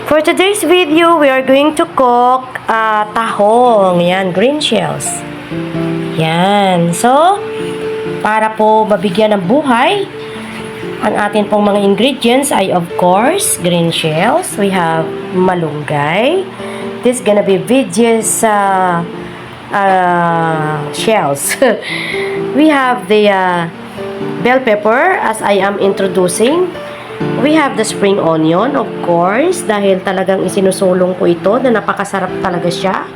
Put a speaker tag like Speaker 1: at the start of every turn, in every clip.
Speaker 1: For today's video, we are going to cook tahong. Yan, green shells. Yan. So, para po mabigyan ng buhay, ang atin pong mga ingredients ay of course, green shells. We have malunggay. This is gonna be veggies shells. We have the bell pepper as I am introducing. We have the spring onion, of course, dahil talagang isinusulong ko ito na napakasarap talaga siya.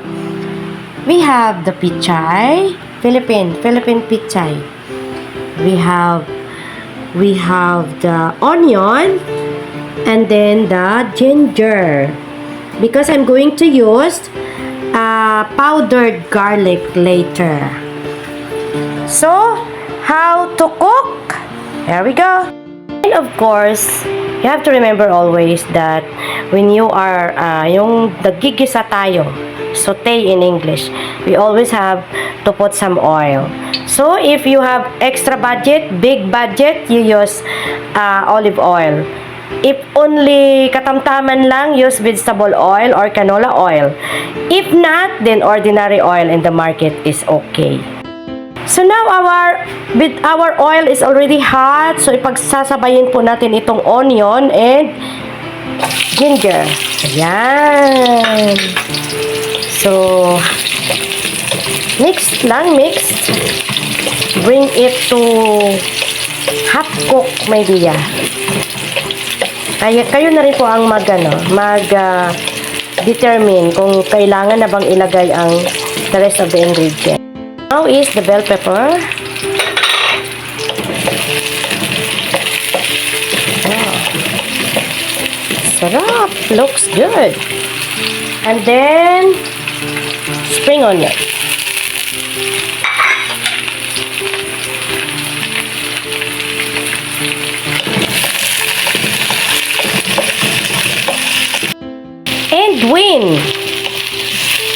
Speaker 1: We have the pichay, Philippine pichay. We have the onion and then the ginger. Because I'm going to use powdered garlic later. So, how to cook? Here we go. And of course, you have to remember always that when you are, yung nagigisa tayo, saute in English, we always have to put some oil. So, if you have extra budget, big budget, you use olive oil. If only katamtaman lang, use vegetable oil or canola oil. If not, then ordinary oil in the market is okay. So now our oil is already hot. So ipagsasabayin po natin itong onion and ginger. Ayan. So mix. Bring it to half cook maybe. Kaya kayo na rin po ang determine kung kailangan na bang ilagay ang the rest of the ingredients. Now is the bell pepper. Wow. Sarap. Looks good. And then, spring onion. And when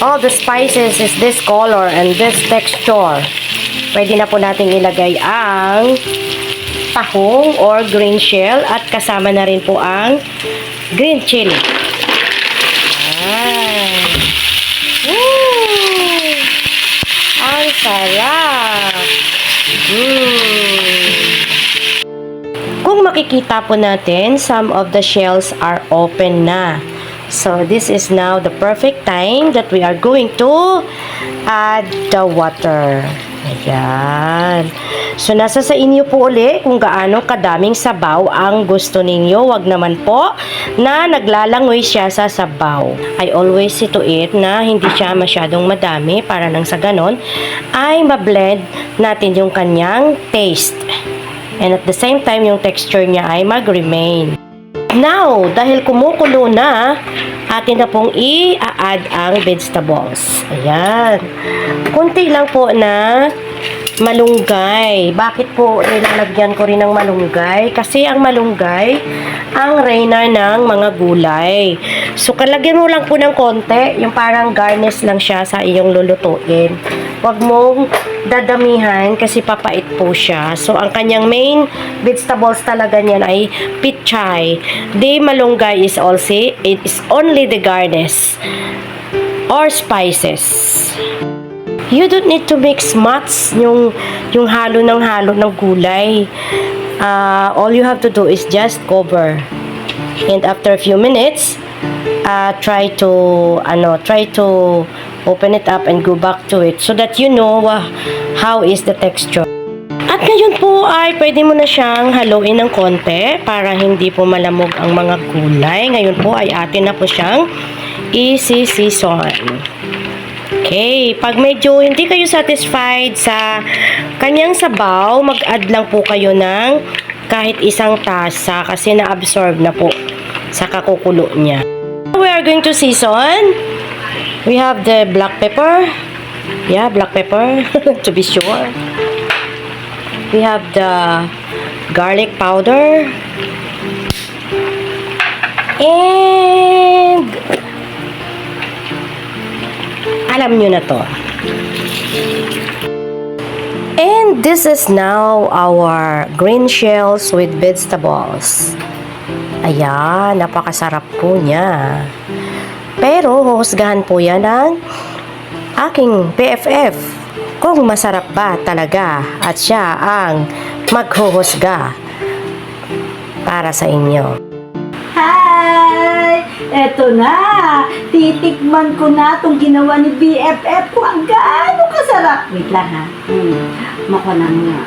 Speaker 1: all the spices is this color and this texture, pwede na po natin ilagay ang tahong or green shell at kasama na rin po ang green chili. Ang sarap! Kung makikita po natin, some of the shells are open na. So, this is now the perfect time that we are going to add the water. Ayan. So, nasa sa inyo po uli kung gaano kadaming sabaw ang gusto ninyo. Wag naman po na naglalangoy siya sa sabaw. I always see to it na hindi siya masyadong madami para nang sa ganon ay mablend natin yung kanyang taste. And at the same time, yung texture niya ay mag-remain. Now, dahil kumukulo na, atin na pong i-add ang vegetables. Ayan. Kunti lang po na malunggay. Bakit po nilalagyan ko rin ng malunggay? Kasi ang malunggay, ang reyna ng mga gulay. So, kalagyan mo lang po ng konti, yung parang garnish lang siya sa iyong lulutuin. Huwag mong dadamihan kasi papait po siya. So, ang kanyang main vegetables talaga niyan ay pichay. The malunggay is only the garnish or spices. You don't need to mix much yung halo ng gulay. All you have to do is just cover. And after a few minutes, try to open it up and go back to it so that you know how is the texture. At ngayon po ay pwede mo na siyang haluin ng konti para hindi po malamog ang mga gulay. Ngayon po ay atin na po siyang i-season. Okay, pag medyo hindi kayo satisfied sa kanyang sabaw, mag-add lang po kayo ng kahit isang tasa kasi na-absorb na po sa kakukulo niya. We are going to season. We have the black pepper. Yeah, black pepper to be sure. We have the garlic powder. And alam nyo na to. And this is now our green shells with vegetables. Ayan, napakasarap po niya. Pero huhusgahan po yan ng aking BFF kung masarap ba talaga at siya ang maghuhusga para sa inyo.
Speaker 2: Hi! Eto na! Titikman ko na itong ginawa ni BFF ko. Ang gaano kasarap! Wait lang ha. Makuha nga.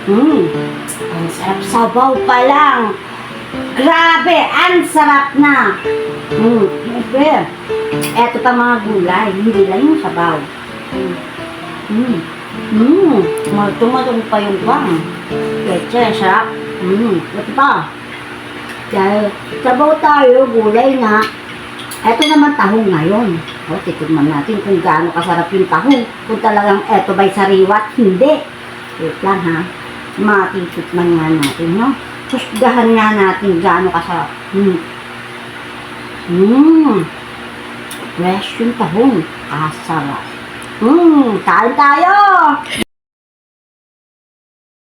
Speaker 2: Ang sarap sabaw pa lang. Grabe! Ang sarap na! Siyempre, eto pa mga gulay. Hindi lang yung sabaw. Tumatong pa yung pang. Leche, sarap. Ito pa. Dahil sabaw tayo, gulay na. Eto naman tahong ngayon. O, titignan natin kung gaano kasarap yung tahong. Kung talagang eto ba'y sariwat, hindi. Wait lang ha. Matitikman nga natin, no? Husgahan nga natin gaano kasarap. Fresh yung tahong. Kasarap. Kain tayo!